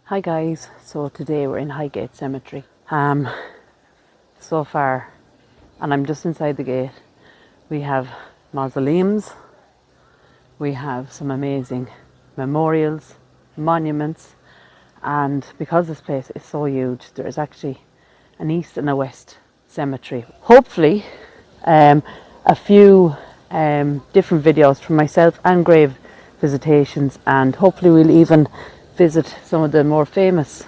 Hi guys, so today we're in Highgate Cemetery. So far, and I'm just inside the gate, we have mausoleums, we have some amazing memorials, monuments, and because this place is so huge, there is actually an east and a west cemetery. Hopefully, a few different videos from myself and grave visitations, and hopefully we'll even visit some of the more famous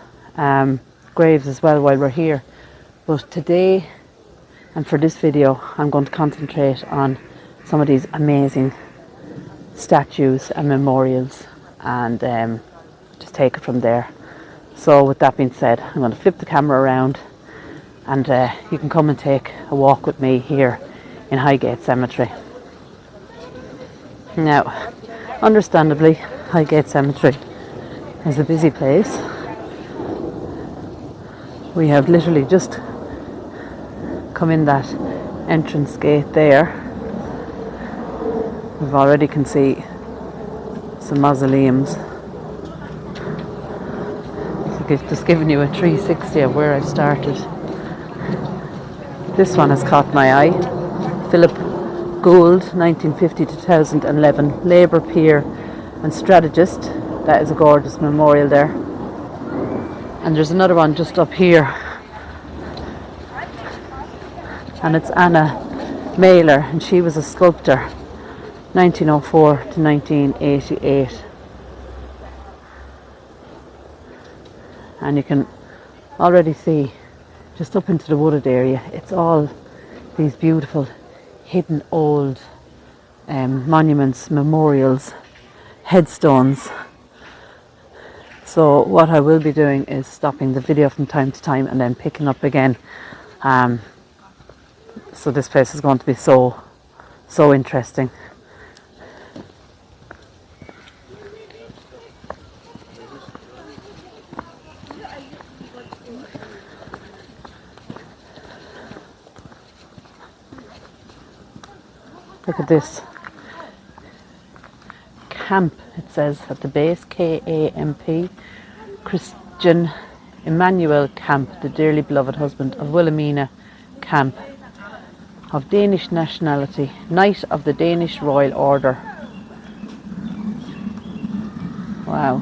graves as well while we're here. But today and for this video I'm going to concentrate on some of these amazing statues and memorials and just take it from there. So with that being said, I'm going to flip the camera around and you can come and take a walk with me here in Highgate Cemetery. Now, understandably, Highgate Cemetery is a busy place. We have literally just come in that entrance gate there. We've already can see some mausoleums. Just giving you a 360 of where I've started. This one has caught my eye. Philip Gould, 1950 to 2011, labour peer and strategist. That is a gorgeous memorial there. And there's another one just up here. And it's Anna Mailer, and she was a sculptor, 1904 to 1988. And you can already see, just up into the wooded area, it's all these beautiful hidden old monuments, memorials, headstones. So what I will be doing is stopping the video from time to time and then picking up again. So this place is going to be so interesting. Look at this. Camp, it says at the base, K-A-M-P, Christian Emmanuel Camp, the dearly beloved husband of Wilhelmina Camp, of Danish nationality, Knight of the Danish Royal Order. Wow.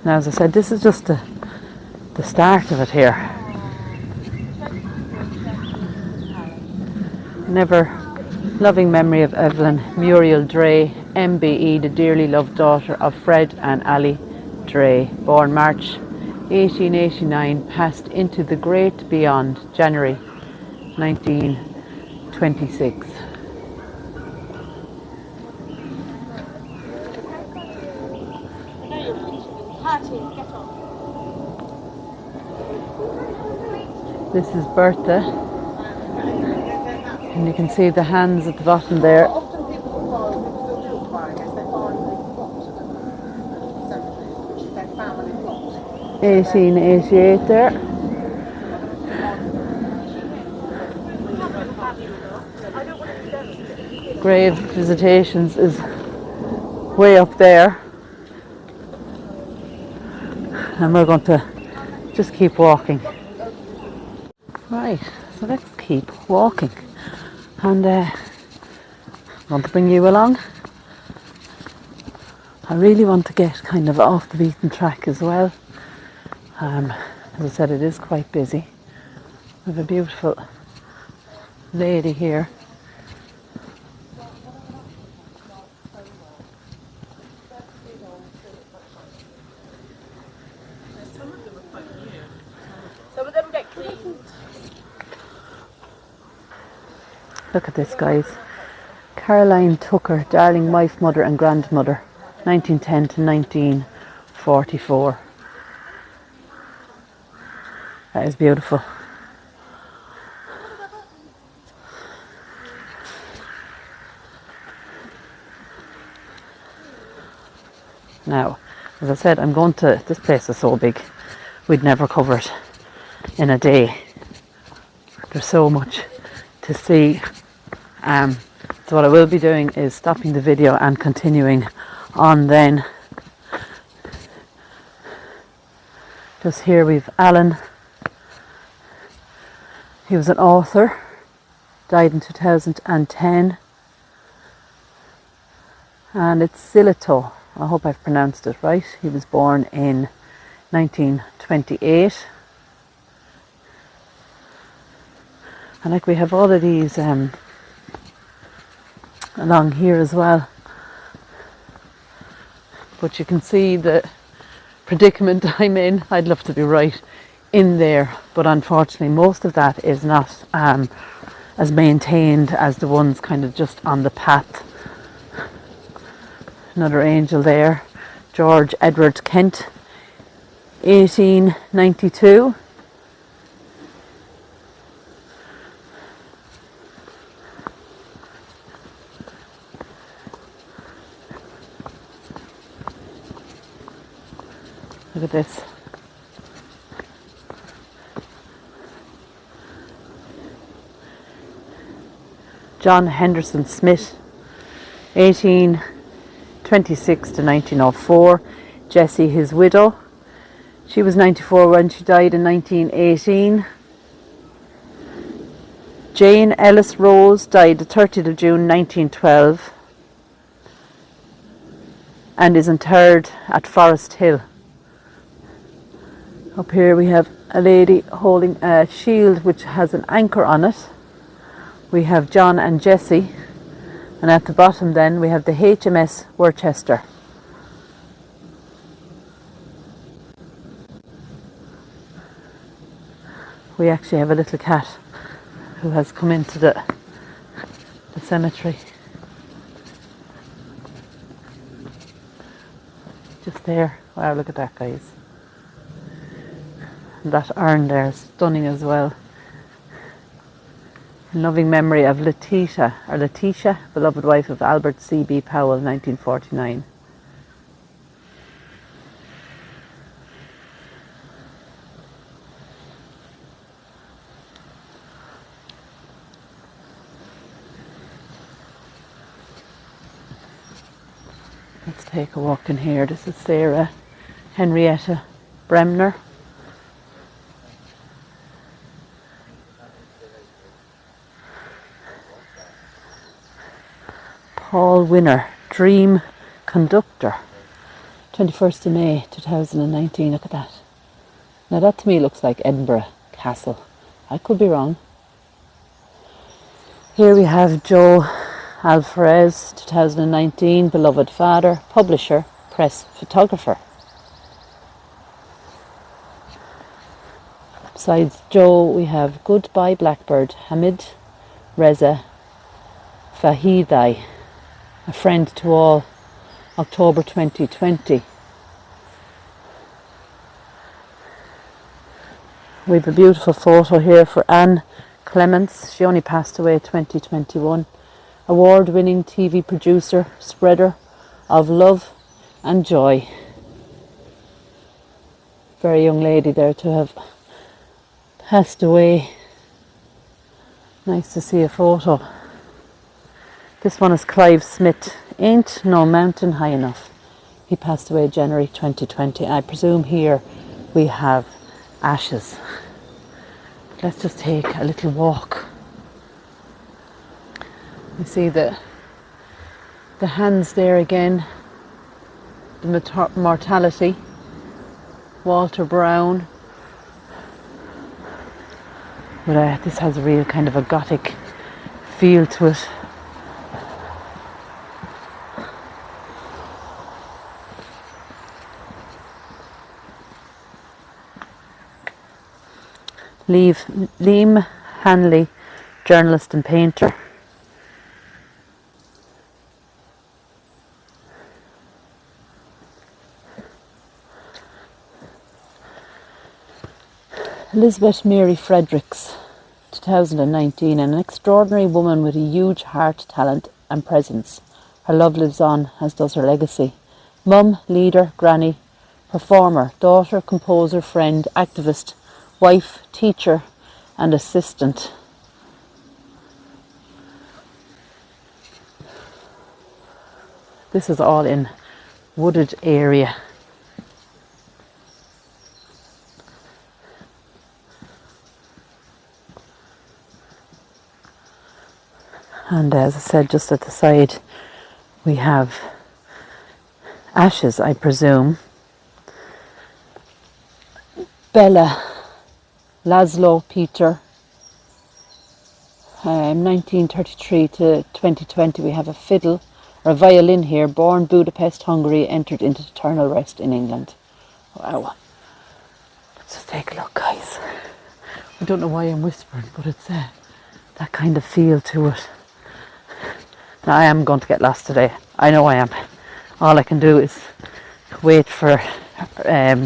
Now, as I said, this is just the start of it here. Never loving memory of Evelyn Muriel Dre, MBE, the dearly loved daughter of Fred and Ali Dre, born March 1889, passed into the great beyond, January 1926. This is Bertha. And you can see the hands at the bottom there. 1888 there. Grave visitations is way up there. And we're going to just keep walking. Right, so let's keep walking. And I want to bring you along. I really want to get kind of off the beaten track as well. As I said, it is quite busy. We have a beautiful lady here. Some of them get cleaned. Look at this, guys. Caroline Tucker, darling wife, mother and grandmother, 1910 to 1944. That is beautiful. Now, as I said, I'm going to, this place is so big, we'd never cover it in a day. There's so much to see. So what I will be doing is stopping the video and continuing on then. Just here we've Alan. He was an author, died in 2010. And it's Silito. I hope I've pronounced it right. He was born in 1928. And like we have all of these along here as well. But you can see the predicament I'm in. I'd love to be right in there, but unfortunately most of that is not as maintained as the ones kind of just on the path. Another angel there, George Edward Kent, 1892. Look at this. John Henderson Smith, 1826 to 1904. Jessie, his widow. She was 94 when she died in 1918. Jane Ellis Rose died the 30th of June 1912 and is interred at Forest Hill. Up here we have a lady holding a shield which has an anchor on it. We have John and Jessie, and at the bottom then we have the HMS Worcester. We actually have a little cat who has come into the cemetery. Just there. Wow, look at that, guys. And that urn there is stunning as well. In loving memory of Letitia, beloved wife of Albert C.B. Powell, 1949. Let's take a walk in here. This is Sarah Henrietta Bremner. Paul Winner, Dream Conductor, 21st of May 2019. Look at that. Now that to me looks like Edinburgh Castle. I could be wrong. Here we have Joe Alvarez, 2019, beloved father, publisher, press photographer. Besides Joe, we have Goodbye Blackbird, Hamid Reza Fahidai, a friend to all, October 2020. We have a beautiful photo here for Anne Clements. She only passed away 2021. Award-winning TV producer, spreader of love and joy. Very young lady there to have passed away. Nice to see a photo. This one is Clive Smith. Ain't no mountain high enough. He passed away January 2020. I presume here we have ashes. Let's just take a little walk. You see the hands there again. The mortality. Walter Brown. But this has a real kind of a Gothic feel to it. Liam Hanley, journalist and painter. Elizabeth Mary Fredericks, 2019, an extraordinary woman with a huge heart, talent and presence. Her love lives on, as does her legacy. Mum, leader, granny, performer, daughter, composer, friend, activist, wife, teacher and assistant. This is all in wooded area. And as I said, just at the side we have ashes, I presume. Bella, Laszlo, Peter. 1933 to 2020 we have a fiddle, or a violin here. Born Budapest, Hungary, entered into eternal rest in England. Wow. Let's just take a look, guys. I don't know why I'm whispering, but it's that kind of feel to it. Now, I am going to get lost today. I know I am. All I can do is wait for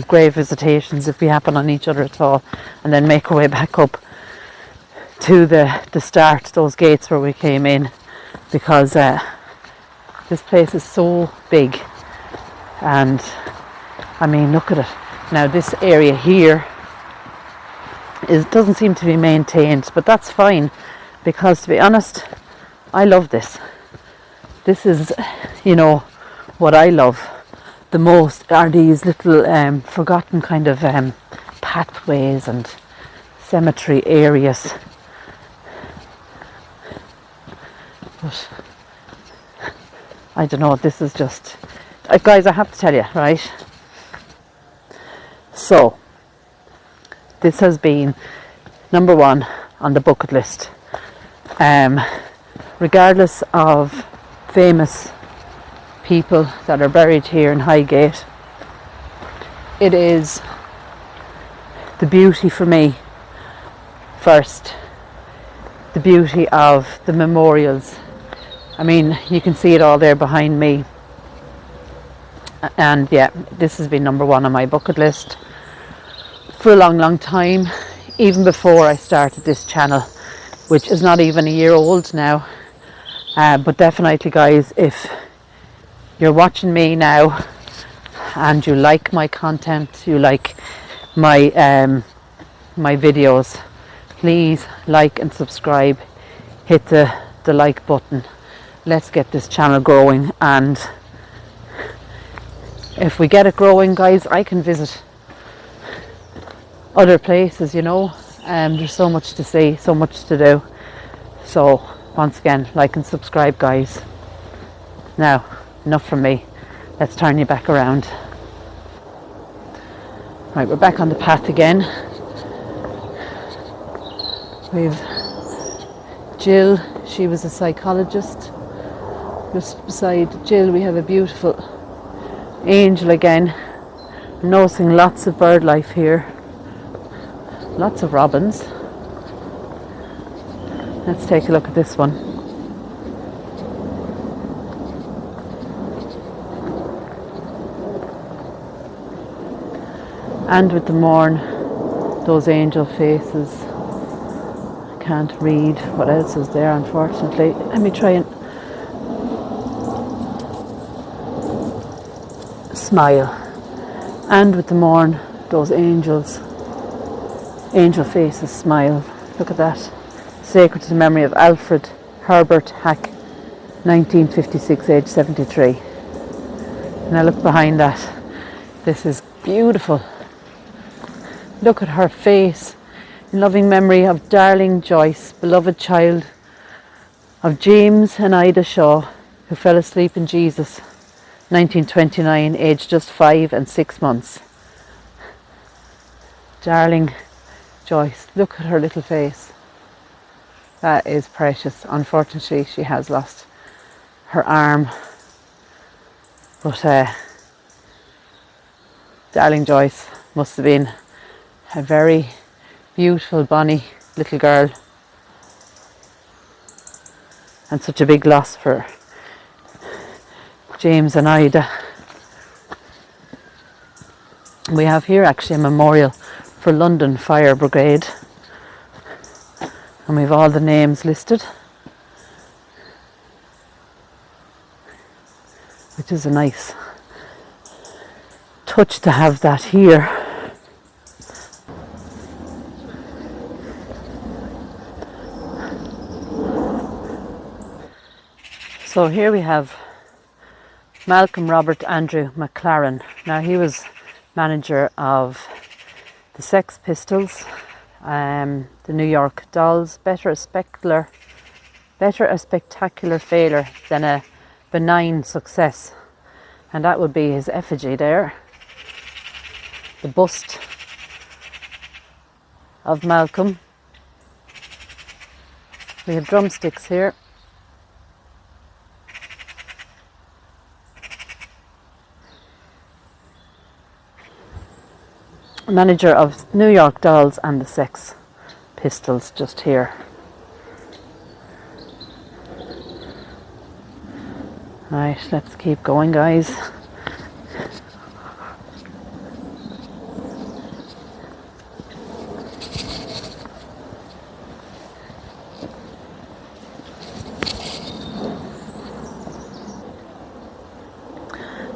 grave visitations, if we happen on each other at all, and then make our way back up to the start, those gates where we came in, because this place is so big. And I mean, look at it. Now this area here doesn't seem to be maintained, but that's fine, because to be honest, I love this. This is, you know, what I love the most are these little forgotten kind of pathways and cemetery areas. But I don't know, this is just, guys, I have to tell you, right? So, this has been number one on the bucket list. Regardless of famous people that are buried here in Highgate, it is the beauty for me first, the beauty of the memorials. I mean, you can see it all there behind me, and yeah, this has been number one on my bucket list for a long time, even before I started this channel, which is not even a year old now. But definitely, guys, if you're watching me now and you like my content, you like my my videos, please like and subscribe, hit the like button. Let's get this channel growing, and if we get it growing, guys, I can visit other places, you know. There's so much to see, so much to do. So once again, like and subscribe, guys. Now, enough from me. Let's turn you back around. Right, we're back on the path again. We've Jill, she was a psychologist. Just beside Jill we have a beautiful angel again. I'm noticing lots of bird life here. Lots of robins. Let's take a look at this one. And with the morn, those angel faces. I can't read what else is there, unfortunately. Let me try and smile. And with the morn, those angel faces smile. Look at that. Sacred to the memory of Alfred Herbert Hack, 1956, age 73. Now look behind that. This is beautiful. Look at her face. In loving memory of darling Joyce, beloved child of James and Ida Shaw, who fell asleep in Jesus, 1929, aged just 5 and 6 months. Darling Joyce, look at her little face. That is precious. Unfortunately, she has lost her arm. But darling Joyce must have been a very beautiful, bonny little girl. And such a big loss for James and Ida. We have here actually a memorial for London Fire Brigade. And we've all the names listed, which is a nice touch to have that here. So here we have Malcolm Robert Andrew McLaren. Now he was manager of the Sex Pistols, the New York Dolls. Better a spectacular failure than a benign success. And that would be his effigy there. The bust of Malcolm. We have drumsticks here. Manager of New York Dolls and the Sex Pistols just here. Right, let's keep going, guys.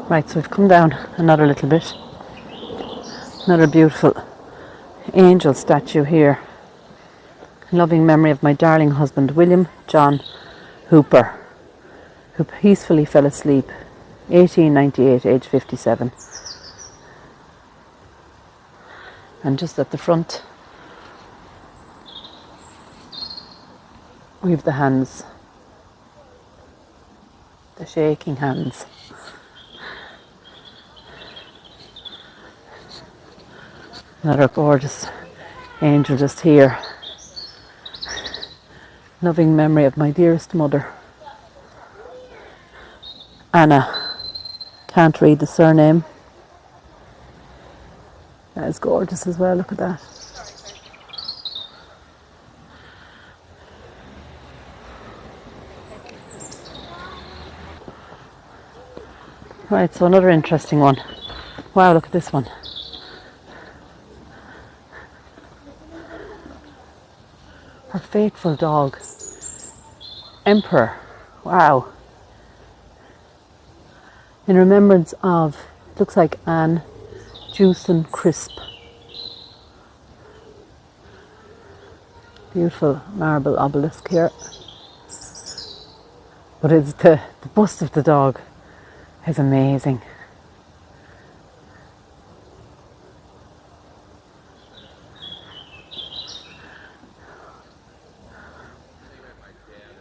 Right, so we've come down another little bit. Another beautiful angel statue here. In loving memory of my darling husband, William John Hooper, who peacefully fell asleep, 1898, age 57. And just at the front, we have the hands, the shaking hands. Another gorgeous angel just here. Loving memory of my dearest mother, Anna. Can't read the surname. That is gorgeous as well, look at that. Right, so another interesting one. Wow, look at this one. Her faithful dog, Emperor. Wow. In remembrance of, looks like Anne Jewson Crisp. Beautiful marble obelisk here. But it's the bust of the dog is amazing.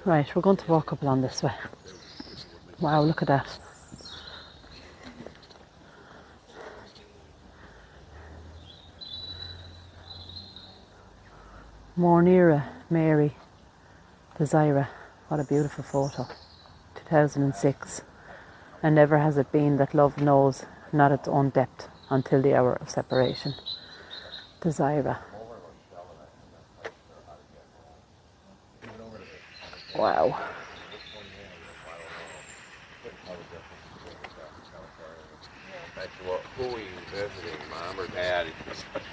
Right, we're going to walk up along this way. Wow, look at that. Mornira Mary Desira. What a beautiful photo. 2006. And never has it been that love knows not its own depth until the hour of separation. Desira. Wow. Who are you visiting, mom or dad?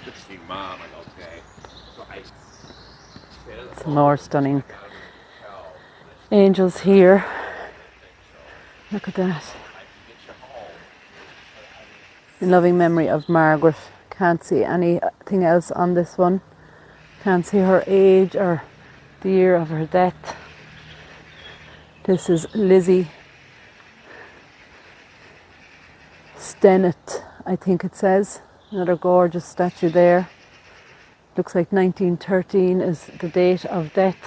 Visiting mom, and okay. Some more stunning angels here. Look at that. In loving memory of Margaret. Can't see anything else on this one. Can't see her age or the year of her death. This is Lizzie Stennett, I think it says. Another gorgeous statue there. Looks like 1913 is the date of death.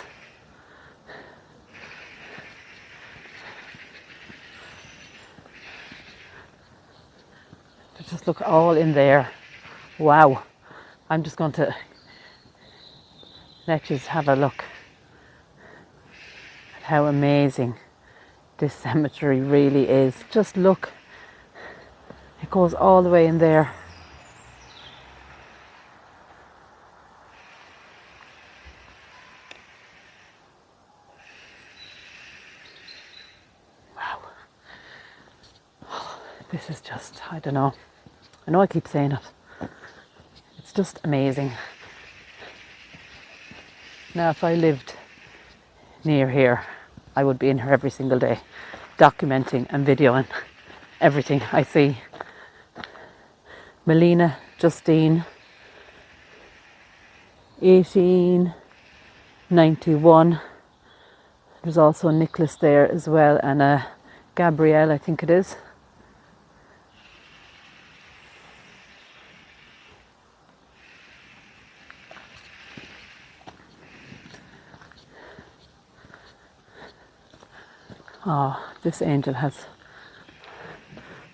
Just look all in there. Wow. I'm just going to let you have a look at how amazing this cemetery really is. Just look. It goes all the way in there. Wow. This is just, I don't know. I know I keep saying it. It's just amazing. Now, if I lived near here, I would be in here every single day, documenting and videoing everything I see. Melina Justine, 1891. There's also a Nicholas there as well, and a Gabrielle, I think it is. Oh, this angel has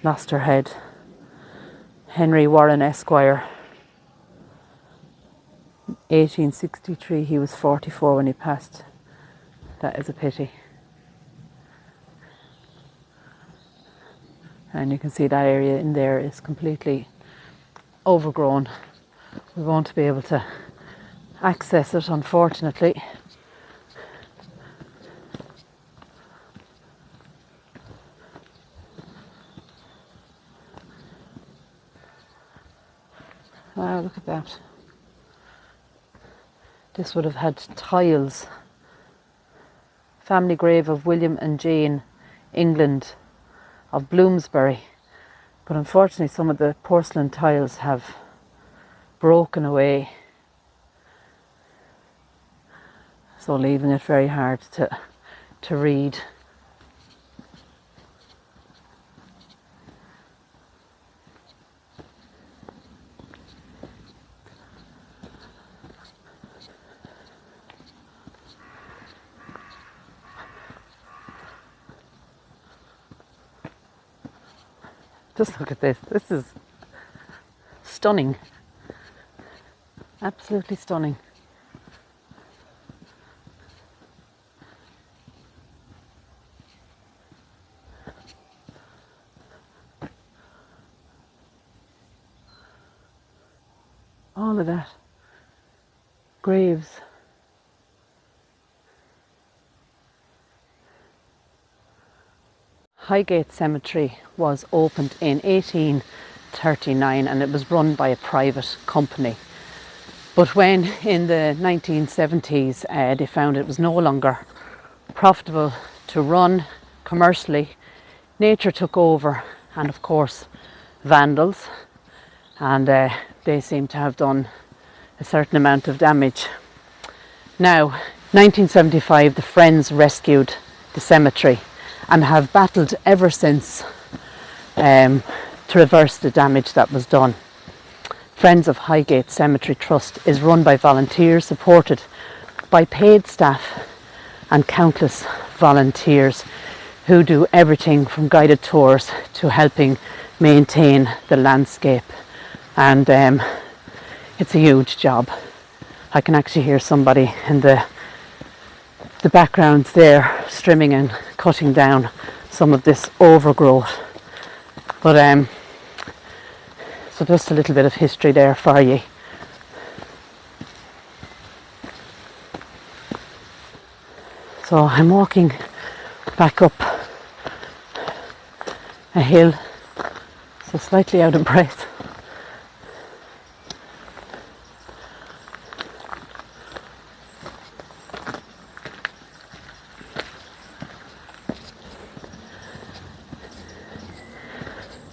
lost her head. Henry Warren Esquire, 1863. He was 44 when he passed. That is a pity. And you can see that area in there is completely overgrown. We won't be able to access it, unfortunately. Wow, look at that. This would have had tiles. Family grave of William and Jane England of Bloomsbury. But unfortunately some of the porcelain tiles have broken away. So leaving it very hard to read. Just look at this. This is stunning. Absolutely stunning. All of that. Graves. Highgate Cemetery was opened in 1839 and it was run by a private company. But when in the 1970s they found it was no longer profitable to run commercially, nature took over, and of course vandals, and they seem to have done a certain amount of damage. Now, 1975, the Friends rescued the cemetery and have battled ever since to reverse the damage that was done. Friends of Highgate Cemetery Trust is run by volunteers, supported by paid staff and countless volunteers who do everything from guided tours to helping maintain the landscape. And it's a huge job. I can actually hear somebody in the backgrounds there trimming and cutting down some of this overgrowth. But so just a little bit of history there for you. So I'm walking back up a hill, so slightly out of breath.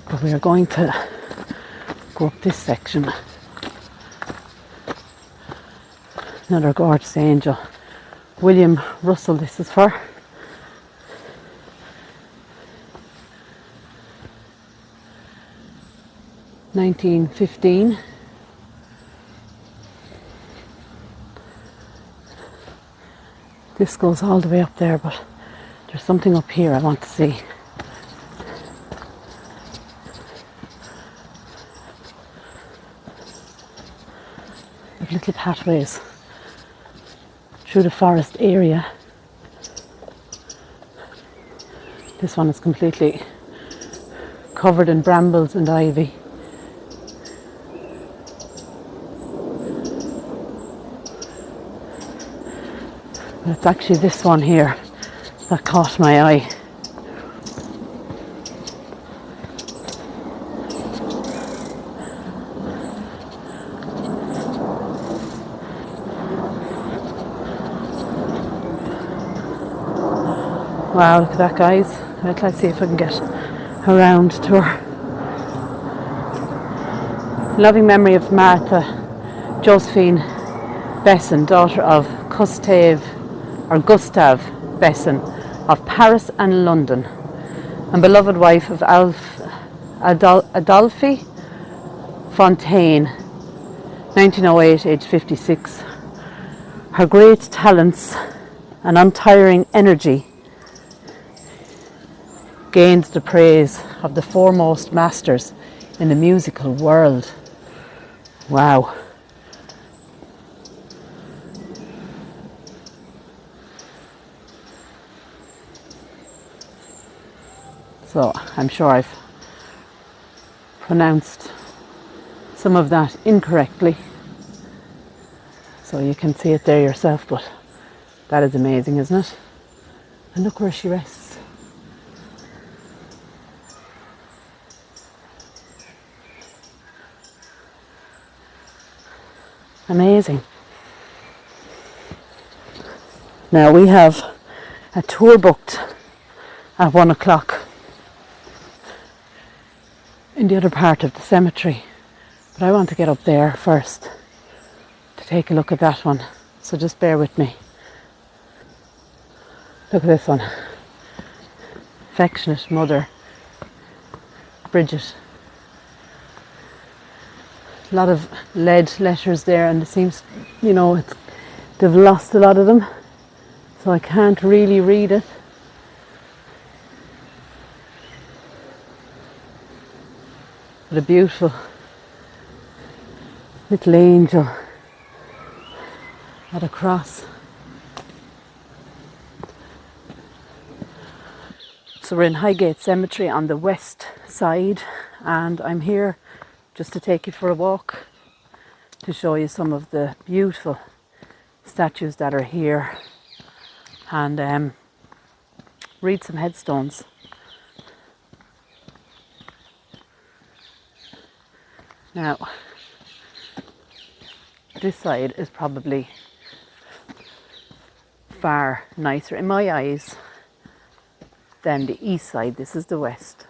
But we are going to go up this section. Another gorgeous angel. William Russell, this is for. (1915). This goes all the way up there, but there's something up here I want to see. Little pathways through the forest area. This one is completely covered in brambles and ivy. But it's actually this one here that caught my eye. Wow, look at that, guys. Let's see if I can get around to her. Loving memory of Martha Josephine Besson, daughter of Gustave Besson of Paris and London, and beloved wife of Adolphe Fontaine, 1908, age 56. Her great talents and untiring energy gained the praise of the foremost masters in the musical world. Wow. So I'm sure I've pronounced some of that incorrectly, so you can see it there yourself, but that is amazing, isn't it? And look where she rests. Amazing. Now we have a tour booked at 1 o'clock in the other part of the cemetery, but I want to get up there first to take a look at that one, so just bear with me. Look at this one. Affectionate Mother Bridget. A lot of lead letters there, and it seems, you know, they've lost a lot of them, so I can't really read it. But a beautiful little angel at a cross. So we're in Highgate Cemetery on the west side, and I'm here just to take you for a walk to show you some of the beautiful statues that are here, and read some headstones. Now, this side is probably far nicer in my eyes than the east side. This is the west.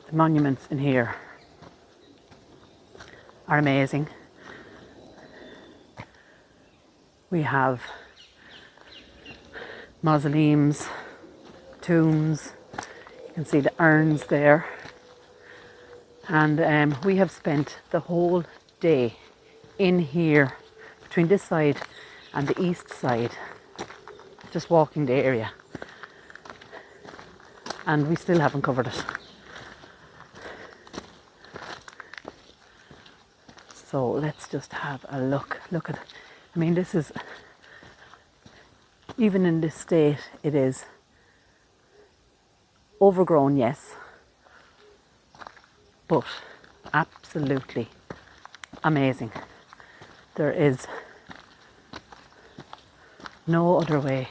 The monuments in here are amazing. We have mausoleums, tombs, you can see the urns there, and we have spent the whole day in here between this side and the east side, just walking the area, and we still haven't covered it. So let's just have a look. Look at, I mean, this is, even in this state, it is overgrown, yes, but absolutely amazing. There is no other way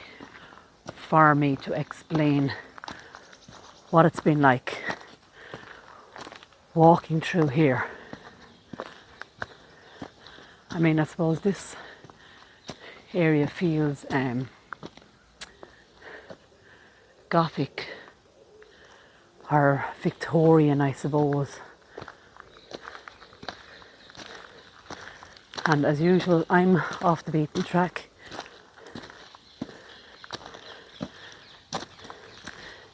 for me to explain what it's been like walking through here. I mean, I suppose this area feels Gothic or Victorian, I suppose. And as usual, I'm off the beaten track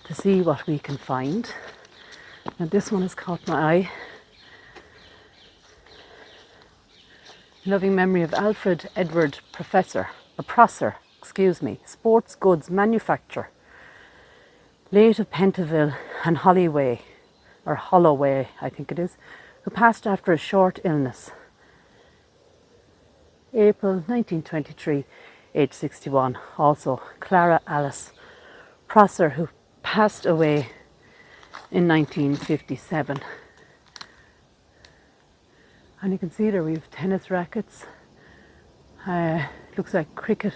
to see what we can find. Now this one has caught my eye. Loving memory of Alfred Edward Prosser, sports goods manufacturer, late of Pentonville and Holloway, I think it is, who passed after a short illness. April 1923, age 61. Also Clara Alice Prosser, who passed away in 1957. And you can see there we have tennis rackets. Looks like cricket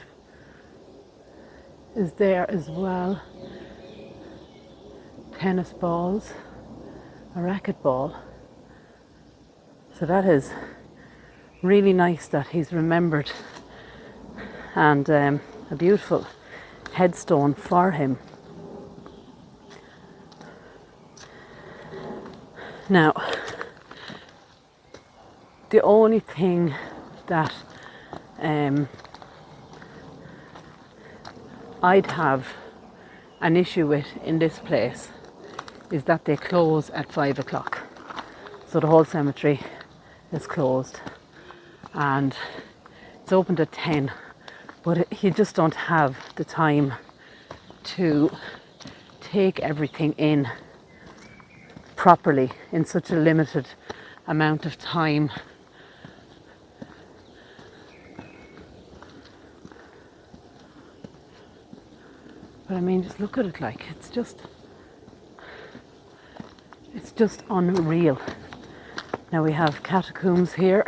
is there as well. Tennis balls, a racket ball. So that is really nice that he's remembered, and a beautiful headstone for him. Now, the only thing that I'd have an issue with in this place is that they close at 5 o'clock. So the whole cemetery is closed, and it's opened at 10, But you just don't have the time to take everything in properly in such a limited amount of time. But I mean, just look at it, like, it's just unreal. Now we have catacombs here,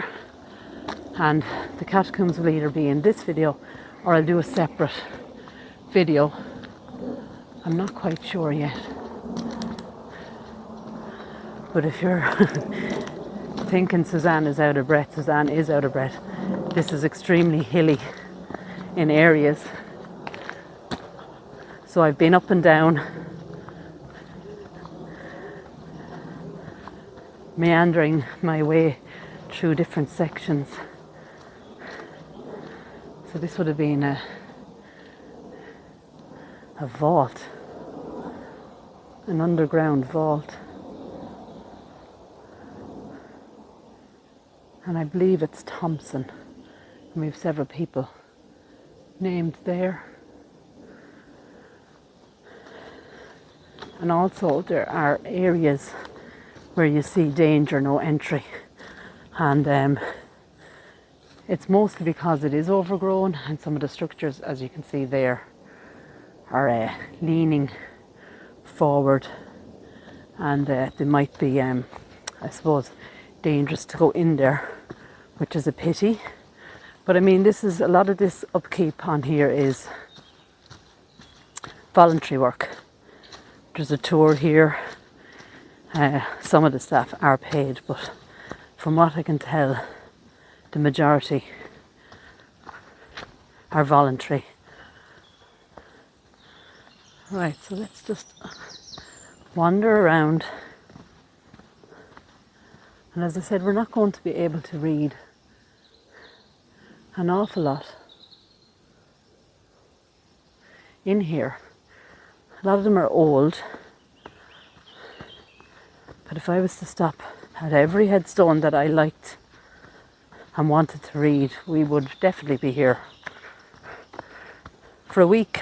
and the catacombs will either be in this video or I'll do a separate video. I'm not quite sure yet. But if you're thinking Suzanne is out of breath, Suzanne is out of breath. This is extremely hilly in areas. So I've been up and down, meandering my way through different sections. So this would have been a vault, an underground vault. And I believe it's Thompson. And we have several people named there. And also there are areas where you see danger, no entry. And it's mostly because it is overgrown, and some of the structures, as you can see there, are leaning forward, and they might be, I suppose, dangerous to go in there, which is a pity. But I mean, a lot of this upkeep on here is voluntary work. There's a tour here. Some of the staff are paid, but from what I can tell, the majority are voluntary. Right, so let's just wander around. And as I said, we're not going to be able to read an awful lot in here. A lot of them are old, but if I was to stop at every headstone that I liked and wanted to read, we would definitely be here for a week,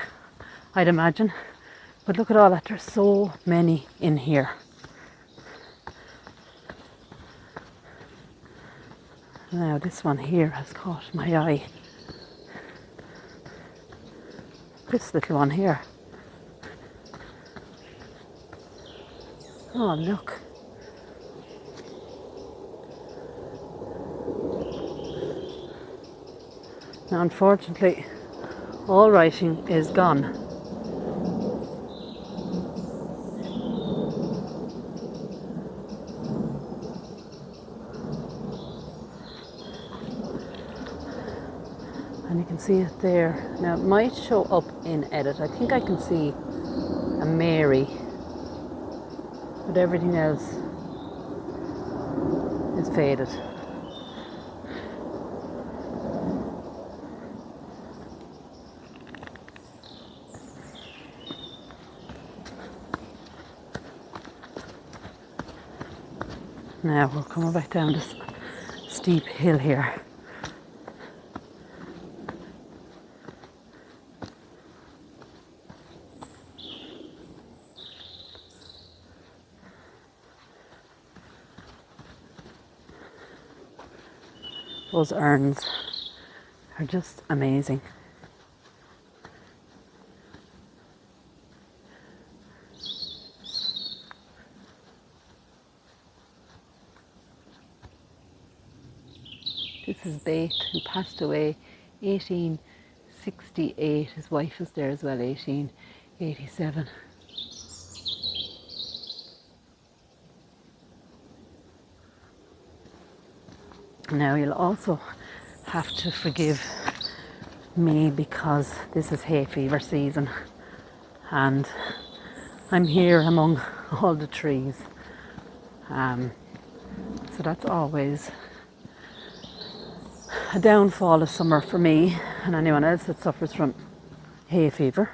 I'd imagine. But look at all that, there's so many in here. Now this one here has caught my eye. This little one here. Oh, look. Now, unfortunately, all writing is gone. And you can see it there. Now, it might show up in edit. I think I can see a Mary, but everything else is faded. Now we're coming back down this steep hill here. Those urns are just amazing. This is Bate, who passed away 1868. His wife was there as well, 1887. Now you'll also have to forgive me because this is hay fever season and I'm here among all the trees. So that's always a downfall of summer for me and anyone else that suffers from hay fever.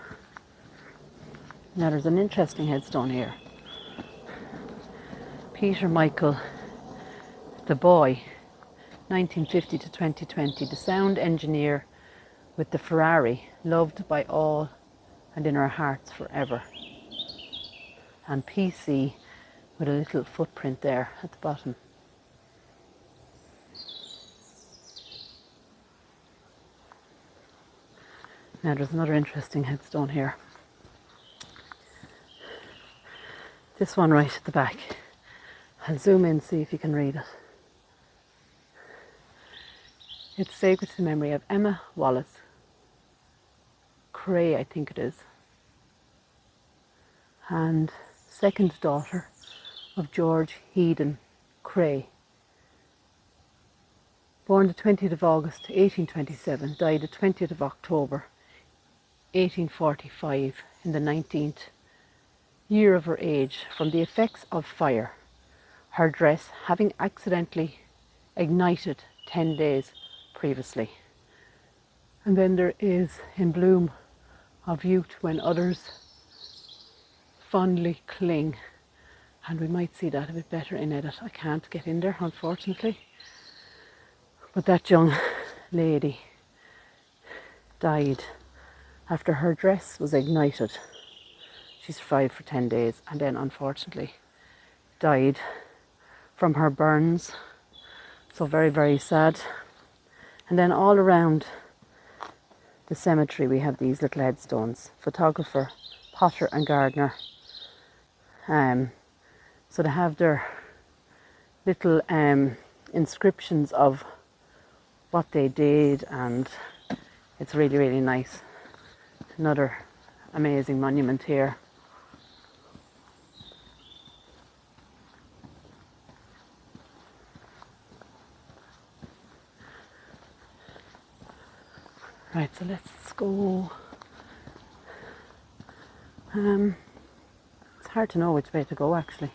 Now there's an interesting headstone here. Peter Michael, the boy, 1950 to 2020, the sound engineer with the Ferrari, loved by all and in our hearts forever. And PC with a little footprint there at the bottom. Now there's another interesting headstone here. This one right at the back. I'll zoom in, see if you can read it. It's sacred to the memory of Emma Wallace Cray, I think it is, and second daughter of George Headon Cray. Born the 20th of August 1827, died the 20th of October 1845 in the 19th year of her age from the effects of fire, her dress having accidentally ignited 10 days previously. And then there is in bloom of youth when others fondly cling, and we might see that a bit better in edit. I can't get in there, unfortunately, but that young lady died after her dress was ignited. She survived for 10 days and then unfortunately died from her burns. So very, very sad. And then all around the cemetery we have these little headstones. Photographer, potter and gardener. So they have their little inscriptions of what they did, and it's really, really nice. Another amazing monument here. Right, so let's go. It's hard to know which way to go actually.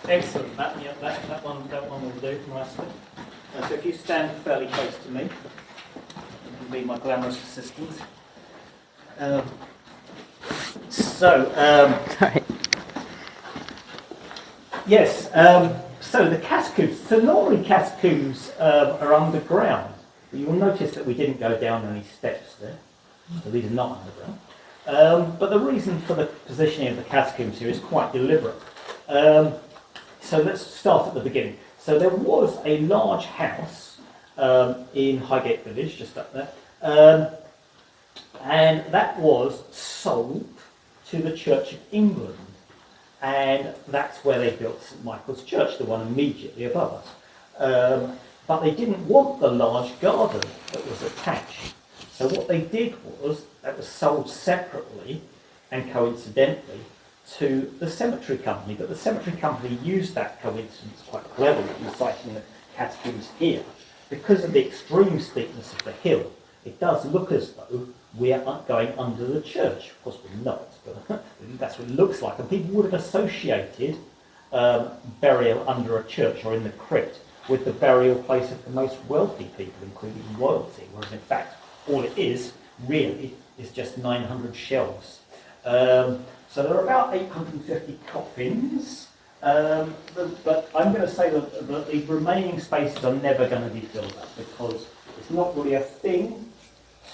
Excellent. That one will do nicely. So if you stand fairly close to me, you can be my glamorous assistant. Sorry. Yes. So the catacombs. So normally catacombs are underground. But you will notice that we didn't go down any steps there. So these are not underground. But the reason for the positioning of the catacombs here is quite deliberate. So let's start at the beginning. So there was a large house in Highgate Village, just up there, and that was sold to the Church of England, and that's where they built St Michael's Church, the one immediately above us. But they didn't want the large garden that was attached. So what they did was, that was sold separately and coincidentally to the cemetery company, but the cemetery company used that coincidence quite cleverly in citing the catacombs here. Because of the extreme steepness of the hill, it does look as though we are going under the church. Of course we're not, but that's what it looks like. And people would have associated burial under a church or in the crypt with the burial place of the most wealthy people, including royalty, whereas in fact all it is really is just 900 shelves. So there are about 850 coffins, but I'm going to say that the remaining spaces are never going to be filled up because it's not really a thing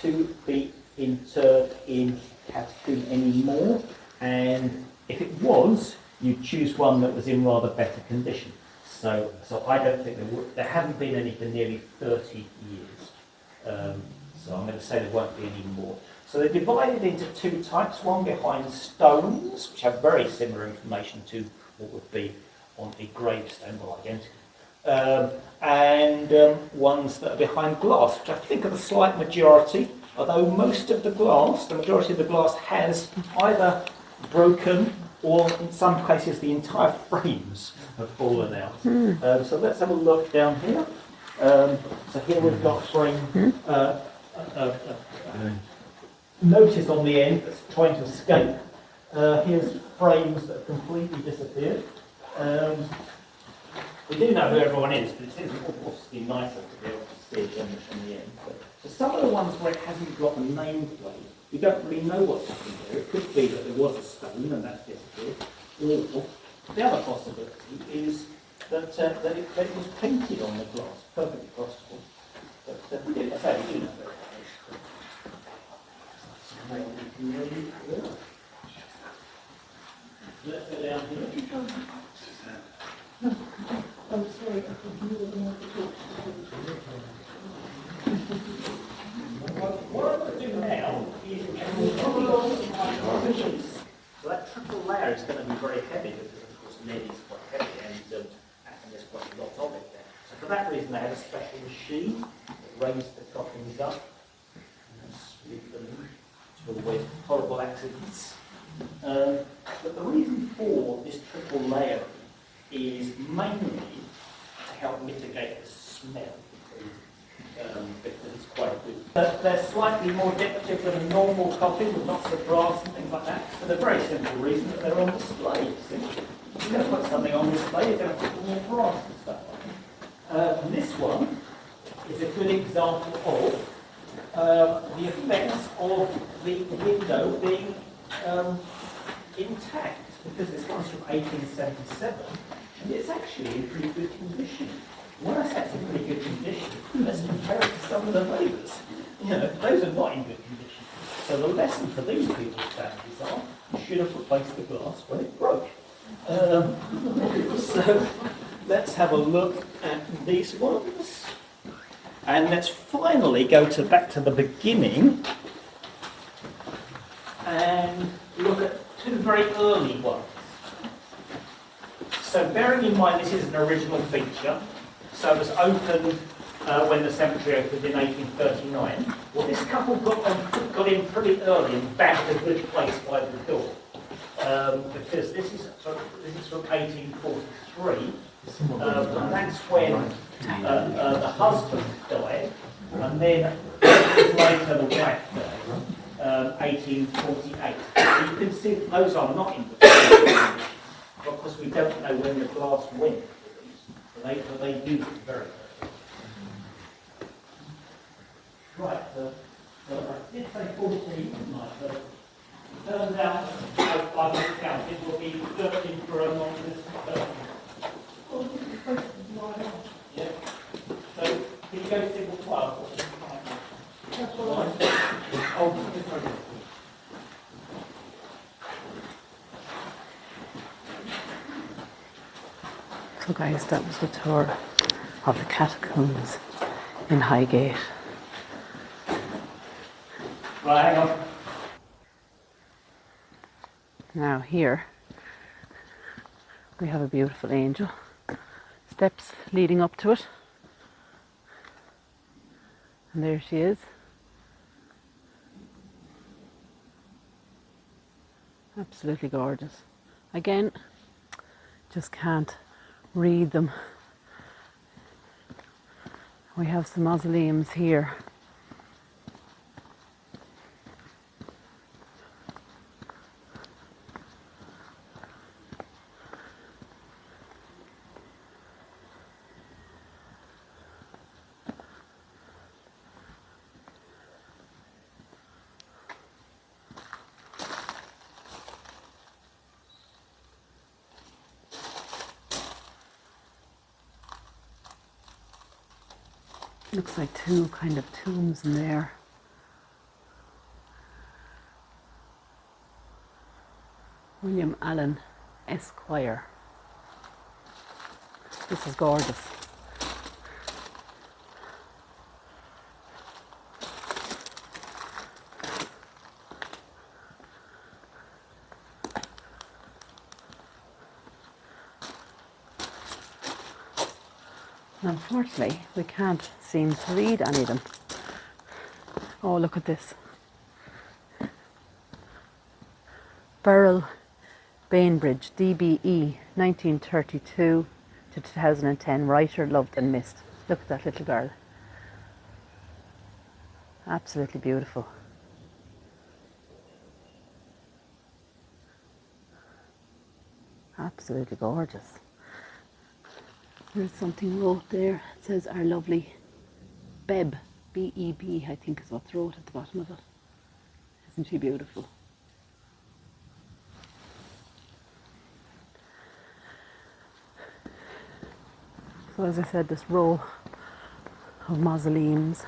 to be interred in catacomb anymore, and if it was, you'd choose one that was in rather better condition. So I don't think there haven't been any for nearly 30 years. So I'm going to say there won't be any more. So they're divided into two types, one behind stones, which have very similar information to what would be on a gravestone, well, identical, and ones that are behind glass, which I think are the slight majority, although most of the glass, the majority of the glass has either broken or in some cases the entire frames have fallen out. So let's have a look down here. So here we've got frame notice on the end that's trying to escape. Here's frames that have completely disappeared. We do know who everyone is, but it seems obviously nicer to be able to see them in the end. So some of the ones where it hasn't got a nameplate, we don't really know what's happened there. It could be that there was a stone and that disappeared. Or the other possibility is that, that it was painted on the glass. Perfectly possible. But we do know that. Let's go down here. I'm sorry, what I'm going to do now is so that triple layer is going to be very heavy because of course lead is quite heavy and there's quite a lot of it there. So for that reason they have a special machine that raised the coffins up and sweep them to avoid horrible accidents. But the reason for this triple layer is mainly to help mitigate the smell because it's quite good. They're slightly more decorative than a normal coffin with lots of brass and things like that for the very simple reason that they're on display. So if you're going to put something on display, you're going to put more brass and stuff on it. And this one is a good example of the effects of the window being intact, because this one's from 1877 and it's actually in pretty good condition. When I say it's in pretty good condition, let's compare it to some of the neighbours. You know, those are not in good condition. So the lesson for these people's families are, you should have replaced the glass when it broke. So let's have a look at these ones. And let's finally go back to the beginning and look at two very early ones. So bearing in mind this is an original feature, so it was opened when the cemetery opened in 1839. Well, this couple got in pretty early and bagged a good place by the door, because this is from 1843, and that's when the husband died, and then later the wife died, 1848. So you can see that those are not in the condition, because we don't know when the glass went. But they do very well. Right, so I did say 14 tonight, but it turns out I was counted will be 13 for a non-distant person. Oh, this is supposed to be right on. Yeah. So can you go to table 12? That's all right. Oh, sorry. So guys, that was the tour of the catacombs in Highgate. Right, hang on. Now here we have a beautiful angel. Steps leading up to it. And there she is. Absolutely gorgeous. Again, just can't read them. We have some mausoleums here. Looks like two kind of tombs in there. William Allen, Esquire. This is gorgeous. Unfortunately, we can't seem to read any of them. Oh, look at this. Burrell Bainbridge, DBE, 1932 to 2010. Writer loved and missed. Look at that little girl. Absolutely beautiful. Absolutely gorgeous. There's something wrote there. It says our lovely Beb, B-E-B, I think is what's wrote at the bottom of it. Isn't she beautiful? So as I said, this row of mausoleums.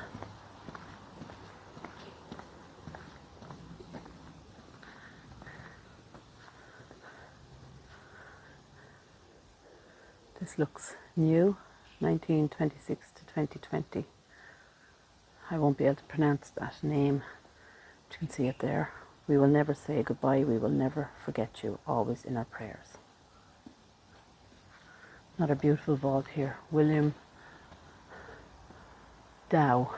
This looks new, 1926 to 2020. I won't be able to pronounce that name. You can see it there. We will never say goodbye. We will never forget you. Always in our prayers. Another beautiful vault here. William Dow.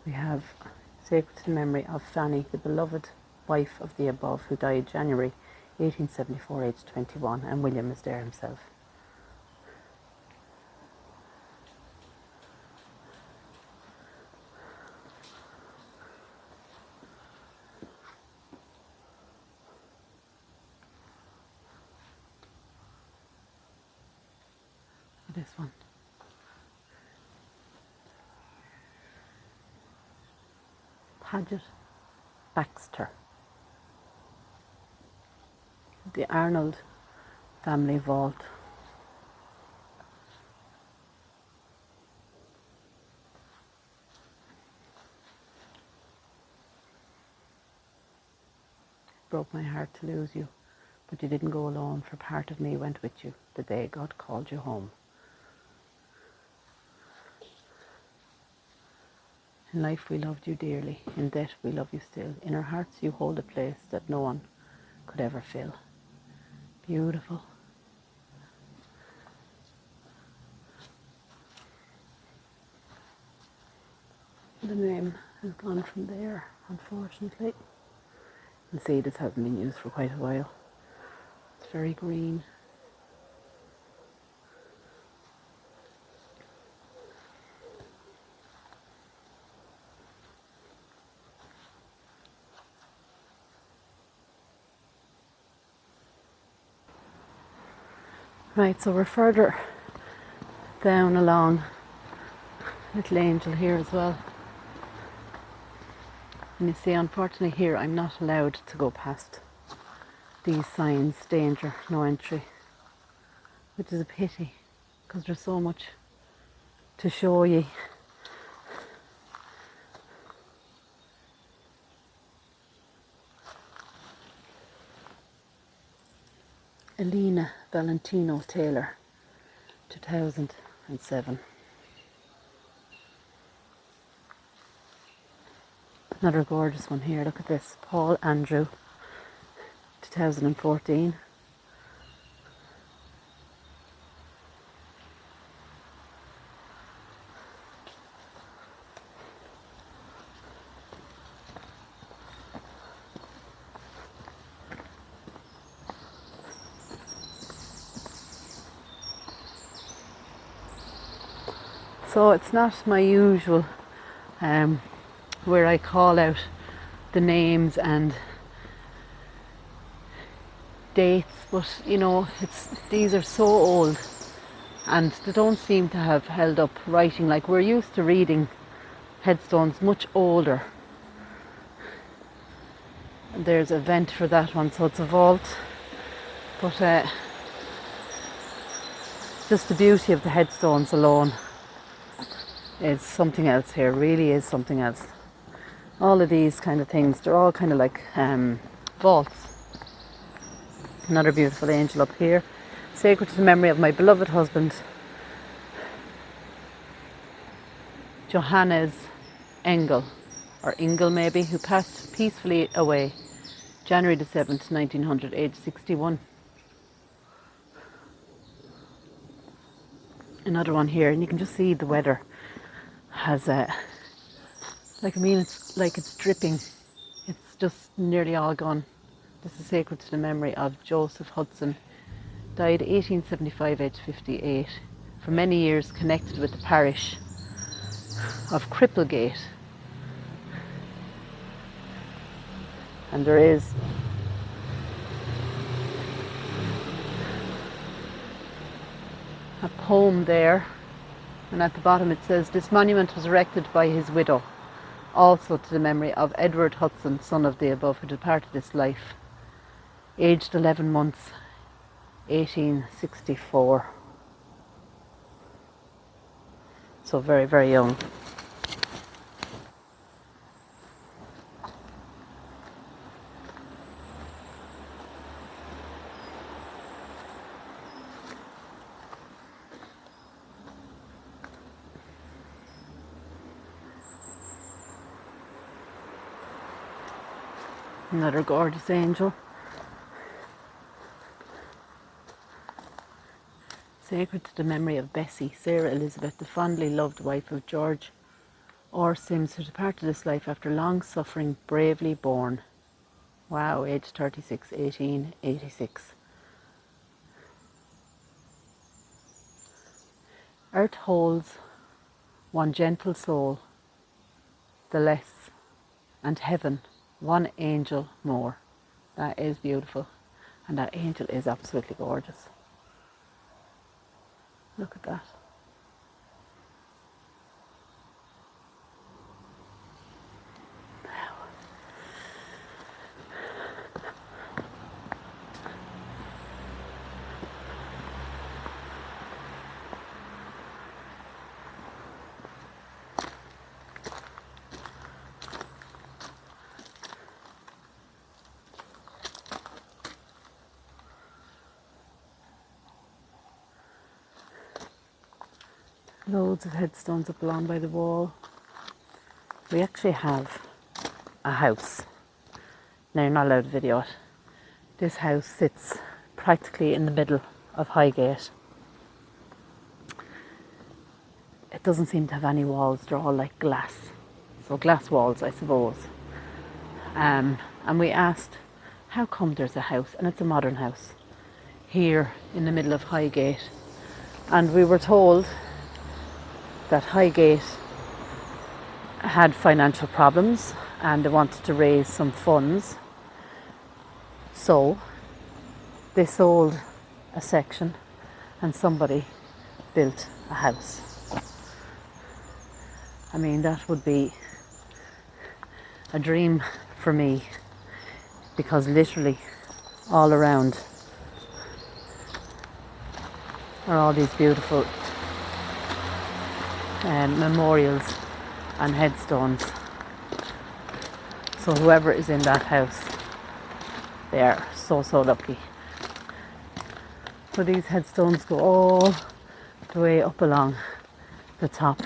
We have sacred to the memory of Fanny, the beloved wife of the above, who died January 1874, aged 21, and William is there himself. This one. Paget Baxter. The Arnold family vault. Broke my heart to lose you, but you didn't go alone, for part of me went with you the day God called you home. In life we loved you dearly, in death we love you still. In our hearts you hold a place that no one could ever fill. Beautiful. The name has gone from there, unfortunately. You can see this hasn't been used for quite a while. It's very green. Right, so we're further down along Little Angel here as well. And you see, unfortunately here I'm not allowed to go past these signs, danger, no entry, which is a pity because there's so much to show you. Elena Valentino Taylor, 2007. Another gorgeous one here, look at this. Paul Andrew, 2014. So it's not my usual where I call out the names and dates, but you know, these are so old and they don't seem to have held up writing. Like, we're used to reading headstones much older. And there's a vent for that one, so it's a vault. But just the beauty of the headstones alone is something else here, really is something else. All of these kind of things, they're all kind of like vaults. Another beautiful angel up here. Sacred to the memory of my beloved husband, Johannes Engel, or Engel maybe, who passed peacefully away January the 7th, 1900, age 61. Another one here, and you can just see the weather has it's like it's dripping. It's just nearly all gone. This is sacred to the memory of Joseph Hudson, died 1875, aged 58, for many years connected with the parish of Cripplegate. And there is a poem there, and at the bottom it says, "This monument was erected by his widow, also to the memory of Edward Hudson, son of the above, who departed this life, aged 11 months, 1864. So very, very young. Another gorgeous angel. Sacred to the memory of Bessie, Sarah Elizabeth, the fondly loved wife of George R. Sims, who departed this life after long suffering, bravely born. Wow, age 36, 1886. Earth holds one gentle soul, the less, and heaven one angel more. That is beautiful, and that angel is absolutely gorgeous. Look at that. Loads of headstones up along by the wall. We actually have a house. Now you're not allowed to video it. This house sits practically in the middle of Highgate. It doesn't seem to have any walls, they're all like glass. So glass walls, I suppose. And we asked, how come there's a house, and it's a modern house, here in the middle of Highgate? And we were told that Highgate had financial problems and they wanted to raise some funds. So they sold a section and somebody built a house. I mean, that would be a dream for me, because literally all around are all these beautiful memorials and headstones. So whoever is in that house, they are so lucky. So these headstones go all the way up along the top.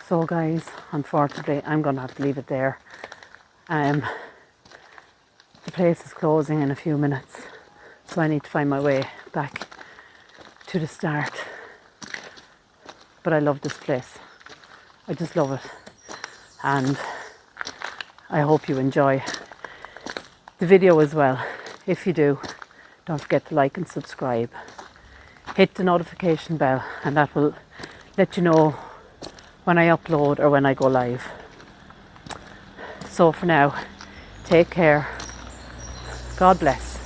So guys, unfortunately I'm going to have to leave it there. The place is closing in a few minutes, so I need to find my way back to the start. But I love this place. I just love it, and I hope you enjoy the video as well. If you do, don't forget to like and subscribe. Hit the notification bell, and that will let you know when I upload or when I go live. So for now, take care, God bless,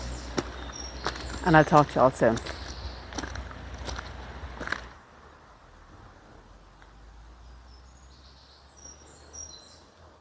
and I'll talk to you all soon.